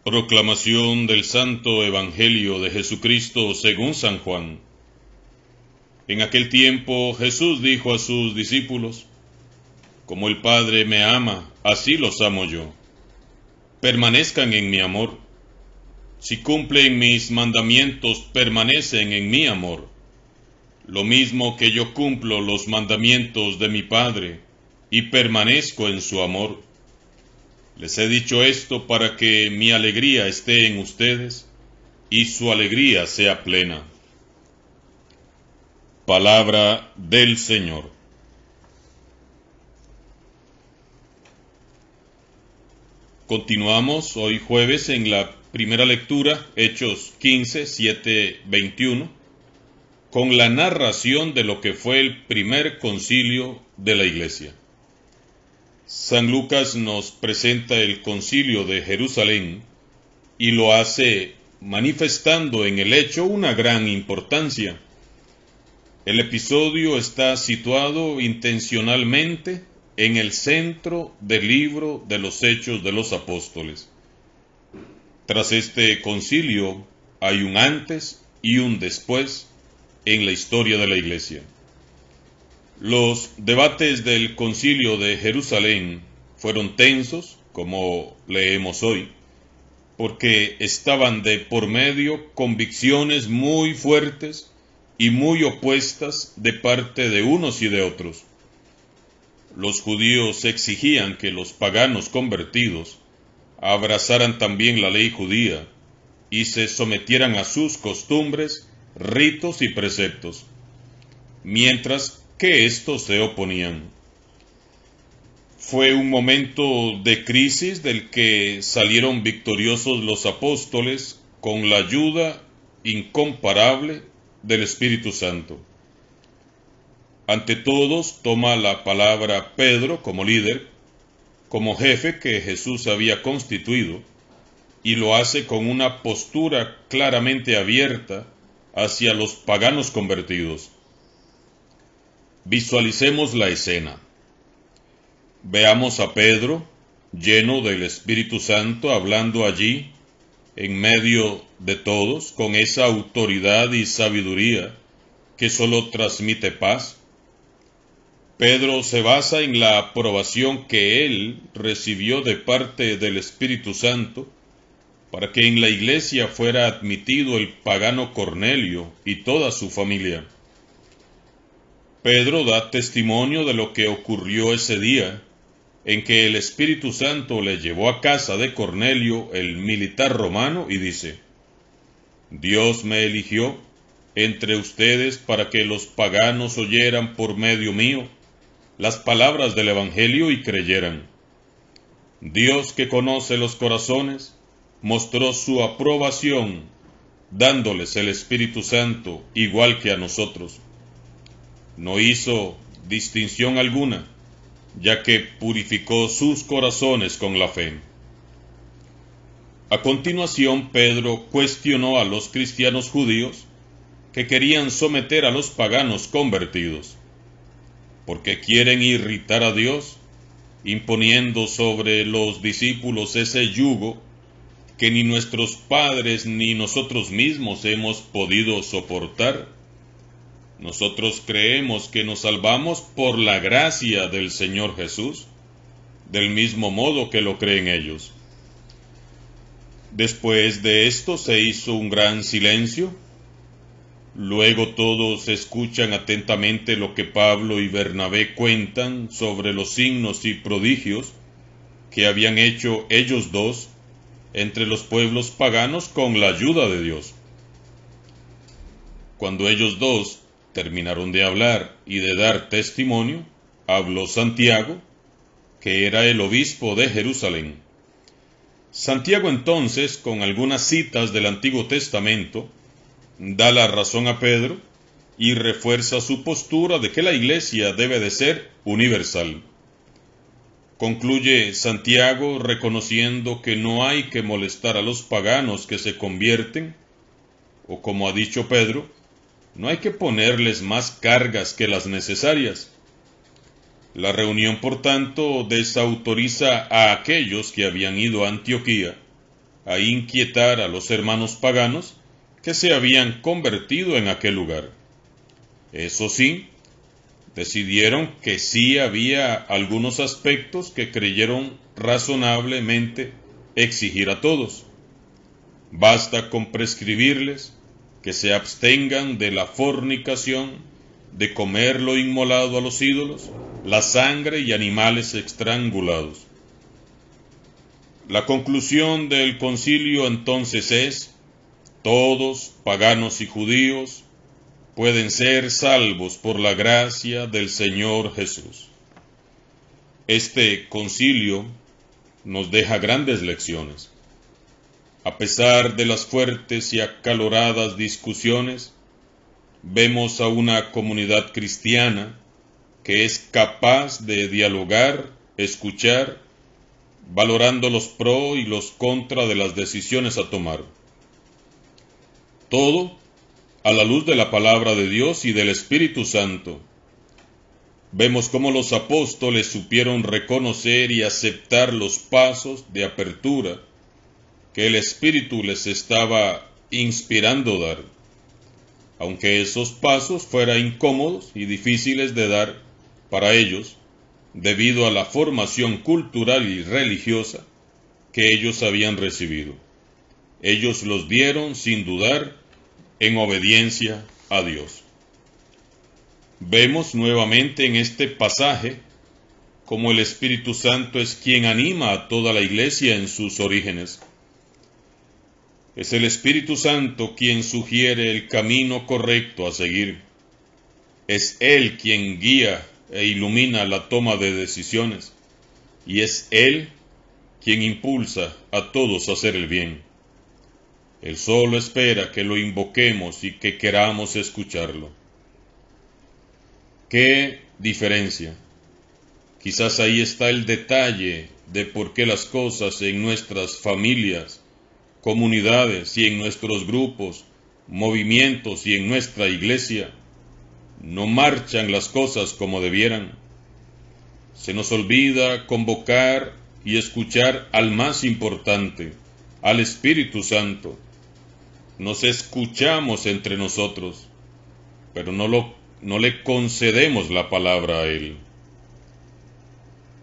Proclamación del Santo Evangelio de Jesucristo según San Juan. En aquel tiempo Jesús dijo a sus discípulos: Como el Padre me ama, así los amo yo. Permanezcan en mi amor. Si cumplen mis mandamientos, permanecen en mi amor. Lo mismo que yo cumplo los mandamientos de mi Padre, y permanezco en su amor. Les he dicho esto para que mi alegría esté en ustedes y su alegría sea plena. Palabra del Señor. Continuamos hoy jueves en la primera lectura, Hechos 15, 7, 21, con la narración de lo que fue el primer concilio de la Iglesia. San Lucas nos presenta el concilio de Jerusalén y lo hace manifestando en el hecho una gran importancia. El episodio está situado intencionalmente en el centro del libro de los Hechos de los Apóstoles. Tras este concilio hay un antes y un después en la historia de la Iglesia. Los debates del concilio de Jerusalén fueron tensos, como leemos hoy, porque estaban de por medio convicciones muy fuertes y muy opuestas de parte de unos y de otros. Los judíos exigían que los paganos convertidos abrazaran también la ley judía y se sometieran a sus costumbres, ritos y preceptos, mientras que estos se oponían. Fue un momento de crisis del que salieron victoriosos los apóstoles con la ayuda incomparable del Espíritu Santo. Ante todos toma la palabra Pedro como líder, como jefe que Jesús había constituido, y lo hace con una postura claramente abierta hacia los paganos convertidos. Visualicemos la escena. Veamos a Pedro, lleno del Espíritu Santo, hablando allí, en medio de todos, con esa autoridad y sabiduría que solo transmite paz. Pedro se basa en la aprobación que él recibió de parte del Espíritu Santo para que en la iglesia fuera admitido el pagano Cornelio y toda su familia. Pedro da testimonio de lo que ocurrió ese día en que el Espíritu Santo le llevó a casa de Cornelio, el militar romano, y dice: Dios me eligió entre ustedes para que los paganos oyeran por medio mío las palabras del Evangelio y creyeran. Dios, que conoce los corazones, mostró su aprobación dándoles el Espíritu Santo igual que a nosotros. No hizo distinción alguna, ya que purificó sus corazones con la fe. A continuación, Pedro cuestionó a los cristianos judíos que querían someter a los paganos convertidos, porque quieren irritar a Dios, imponiendo sobre los discípulos ese yugo que ni nuestros padres ni nosotros mismos hemos podido soportar. Nosotros creemos que nos salvamos por la gracia del Señor Jesús, del mismo modo que lo creen ellos. Después de esto se hizo un gran silencio. Luego todos escuchan atentamente lo que Pablo y Bernabé cuentan sobre los signos y prodigios que habían hecho ellos dos entre los pueblos paganos con la ayuda de Dios. Cuando ellos dos terminaron de hablar y de dar testimonio, habló Santiago, que era el obispo de Jerusalén. Santiago entonces, con algunas citas del Antiguo Testamento, da la razón a Pedro y refuerza su postura de que la iglesia debe de ser universal. Concluye Santiago reconociendo que no hay que molestar a los paganos que se convierten, o como ha dicho Pedro, no hay que ponerles más cargas que las necesarias. La reunión, por tanto, desautoriza a aquellos que habían ido a Antioquía a inquietar a los hermanos paganos que se habían convertido en aquel lugar. Eso sí, decidieron que sí había algunos aspectos que creyeron razonablemente exigir a todos. Basta con prescribirles que se abstengan de la fornicación, de comer lo inmolado a los ídolos, la sangre y animales estrangulados. La conclusión del concilio entonces es: todos, paganos y judíos, pueden ser salvos por la gracia del Señor Jesús. Este concilio nos deja grandes lecciones. A pesar de las fuertes y acaloradas discusiones, vemos a una comunidad cristiana que es capaz de dialogar, escuchar, valorando los pro y los contra de las decisiones a tomar. Todo a la luz de la palabra de Dios y del Espíritu Santo. Vemos cómo los apóstoles supieron reconocer y aceptar los pasos de apertura que el Espíritu les estaba inspirando dar, aunque esos pasos fueran incómodos y difíciles de dar para ellos, debido a la formación cultural y religiosa que ellos habían recibido. Ellos los dieron sin dudar en obediencia a Dios. Vemos nuevamente en este pasaje cómo el Espíritu Santo es quien anima a toda la iglesia en sus orígenes. Es el Espíritu Santo quien sugiere el camino correcto a seguir. Es Él quien guía e ilumina la toma de decisiones, y es Él quien impulsa a todos a hacer el bien. Él solo espera que lo invoquemos y que queramos escucharlo. ¡Qué diferencia! Quizás ahí está el detalle de por qué las cosas en nuestras familias, comunidades y en nuestros grupos, movimientos y en nuestra iglesia no marchan las cosas como debieran. Se nos olvida convocar y escuchar al más importante, al Espíritu Santo. Nos escuchamos entre nosotros, pero no le concedemos la palabra a Él.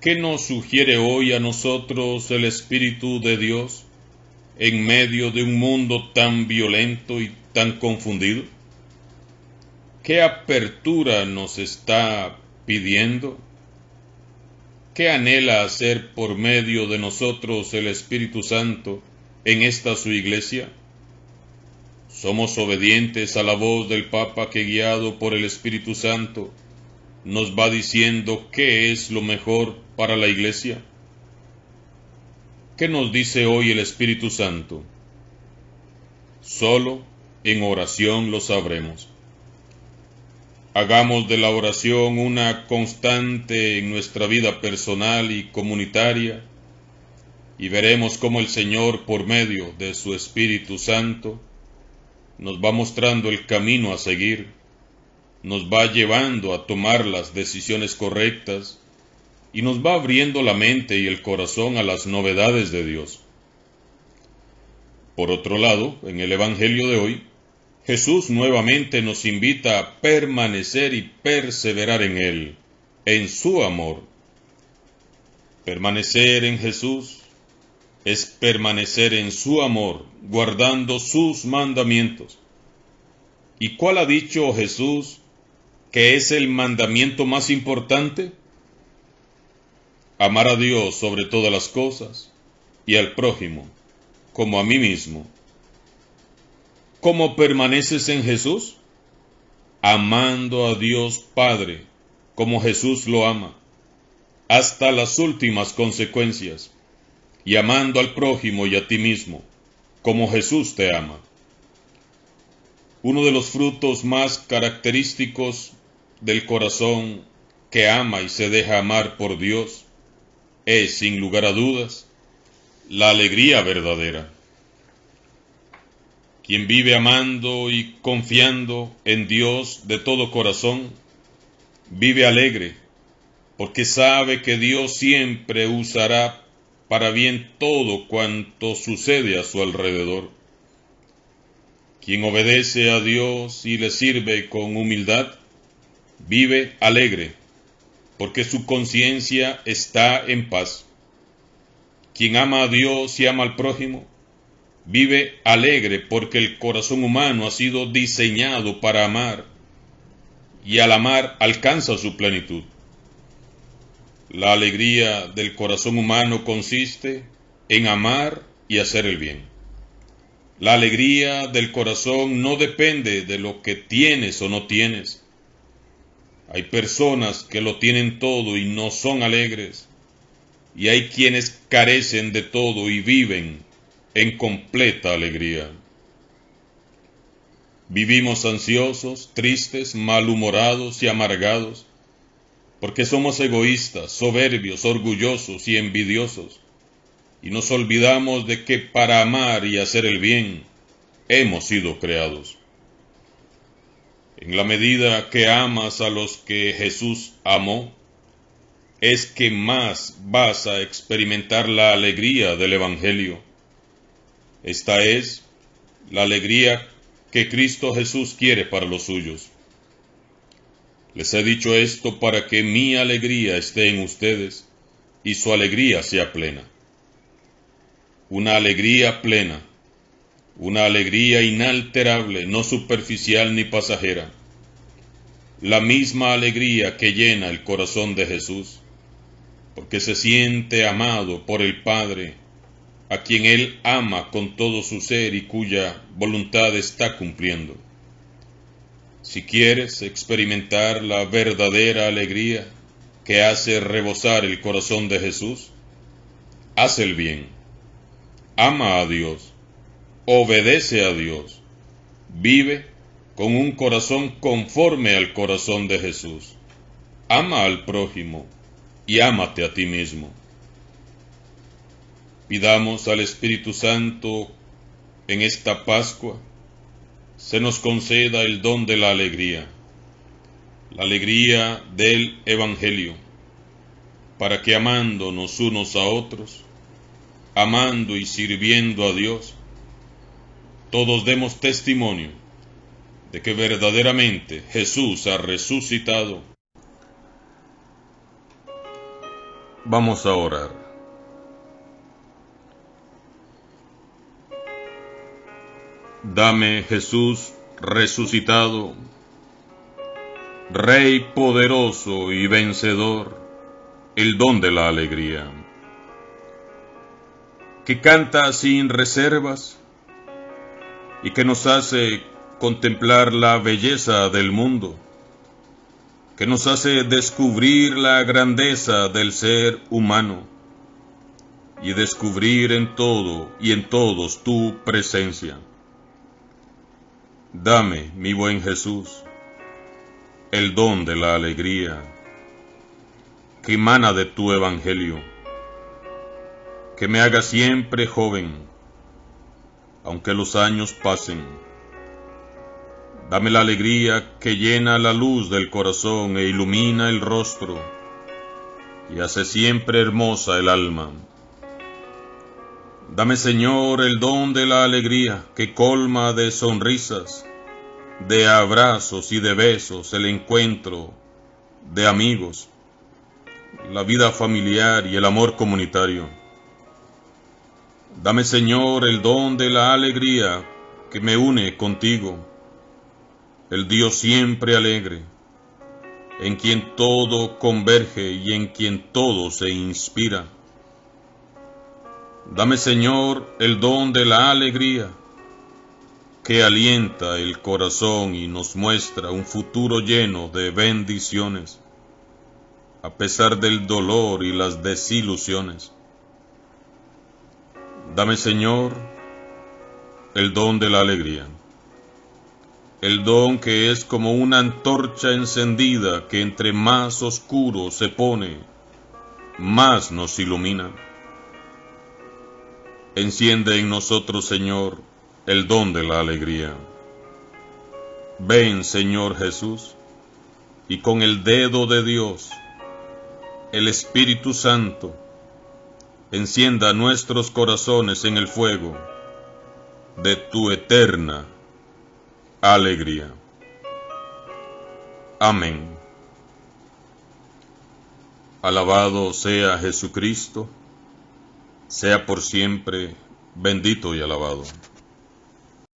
¿Qué nos sugiere hoy a nosotros el Espíritu de Dios en medio de un mundo tan violento y tan confundido? ¿Qué apertura nos está pidiendo? ¿Qué anhela hacer por medio de nosotros el Espíritu Santo en esta su iglesia? ¿Somos obedientes a la voz del Papa que, guiado por el Espíritu Santo, nos va diciendo qué es lo mejor para la iglesia? ¿Qué nos dice hoy el Espíritu Santo? Solo en oración lo sabremos. Hagamos de la oración una constante en nuestra vida personal y comunitaria, y veremos cómo el Señor, por medio de su Espíritu Santo, nos va mostrando el camino a seguir, nos va llevando a tomar las decisiones correctas y nos va abriendo la mente y el corazón a las novedades de Dios. Por otro lado, en el Evangelio de hoy, Jesús nuevamente nos invita a permanecer y perseverar en Él, en su amor. Permanecer en Jesús es permanecer en su amor, guardando sus mandamientos. ¿Y cuál ha dicho Jesús que es el mandamiento más importante? Amar a Dios sobre todas las cosas y al prójimo como a mí mismo. ¿Cómo permaneces en Jesús? Amando a Dios Padre como Jesús lo ama, hasta las últimas consecuencias, y amando al prójimo y a ti mismo como Jesús te ama. Uno de los frutos más característicos del corazón que ama y se deja amar por Dios es, sin lugar a dudas, la alegría verdadera. Quien vive amando y confiando en Dios de todo corazón, vive alegre, porque sabe que Dios siempre usará para bien todo cuanto sucede a su alrededor. Quien obedece a Dios y le sirve con humildad, vive alegre, porque su conciencia está en paz. Quien ama a Dios y ama al prójimo, vive alegre porque el corazón humano ha sido diseñado para amar, y al amar alcanza su plenitud. La alegría del corazón humano consiste en amar y hacer el bien. La alegría del corazón no depende de lo que tienes o no tienes. Hay personas que lo tienen todo y no son alegres, y hay quienes carecen de todo y viven en completa alegría. Vivimos ansiosos, tristes, malhumorados y amargados, porque somos egoístas, soberbios, orgullosos y envidiosos, y nos olvidamos de que para amar y hacer el bien hemos sido creados. En la medida que amas a los que Jesús amó, es que más vas a experimentar la alegría del Evangelio. Esta es la alegría que Cristo Jesús quiere para los suyos. Les he dicho esto para que mi alegría esté en ustedes y su alegría sea plena. Una alegría plena, una alegría inalterable, no superficial ni pasajera. La misma alegría que llena el corazón de Jesús, porque se siente amado por el Padre, a quien Él ama con todo su ser y cuya voluntad está cumpliendo. Si quieres experimentar la verdadera alegría que hace rebosar el corazón de Jesús, haz el bien, ama a Dios, obedece a Dios, vive con un corazón conforme al corazón de Jesús, ama al prójimo y ámate a ti mismo. Pidamos al Espíritu Santo en esta Pascua se nos conceda el don de la alegría del Evangelio, para que amándonos unos a otros, amando y sirviendo a Dios, todos demos testimonio de que verdaderamente Jesús ha resucitado. Vamos a orar. Dame, Jesús resucitado, Rey poderoso y vencedor, el don de la alegría, que canta sin reservas y que nos hace contemplar la belleza del mundo, que nos hace descubrir la grandeza del ser humano y descubrir en todo y en todos tu presencia. Dame, mi buen Jesús, el don de la alegría que emana de tu Evangelio, que me haga siempre joven, aunque los años pasen. Dame la alegría que llena la luz del corazón e ilumina el rostro y hace siempre hermosa el alma. Dame, Señor, el don de la alegría que colma de sonrisas, de abrazos y de besos el encuentro de amigos, la vida familiar y el amor comunitario. Dame, Señor, el don de la alegría que me une contigo, el Dios siempre alegre, en quien todo converge y en quien todo se inspira. Dame, Señor, el don de la alegría que alienta el corazón y nos muestra un futuro lleno de bendiciones, a pesar del dolor y las desilusiones. Dame, Señor, el don de la alegría, el don que es como una antorcha encendida que entre más oscuro se pone, más nos ilumina. Enciende en nosotros, Señor, el don de la alegría. Ven, Señor Jesús, y con el dedo de Dios, el Espíritu Santo, encienda nuestros corazones en el fuego de tu eterna alegría. Amén. Alabado sea Jesucristo, sea por siempre bendito y alabado.